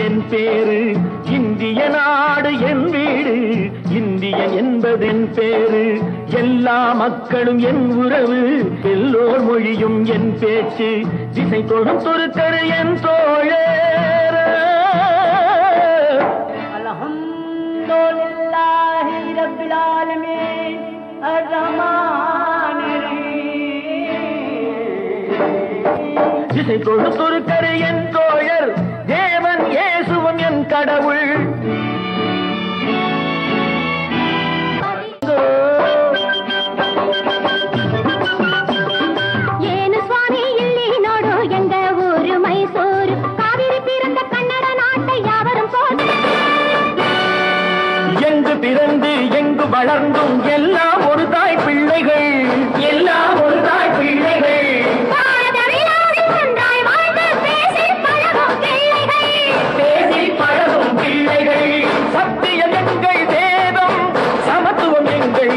என் பேரு, இந்திய நாடு என் வீடு, இந்தியன் என்பதென் பேரு, எல்லா மக்களும் என் உறவு, எல்லோர் மொழியும் என் பேச்சு, திசை தொடும் துருக்கரு என் தோழர். அல்ஹம்துலில்லாஹி ரப்பில் ஆலமீன் அர்-ரஹ்மானிர் ரஹீம். திசை தொடும் துருக்கரு என் தோழர், தேவன் இயேசுவும் என் கடவுள். எங்கு பிறந்து எங்கு வளர்ந்தும் எல்லாம் ஒரு தாய் பிள்ளைகள், எல்லாம் ஒரு தாய் பிள்ளைகள். பேசி பழகும் பிள்ளைகள். சத்தியம் எங்கள் வேதம், சமத்துவம் எங்கள்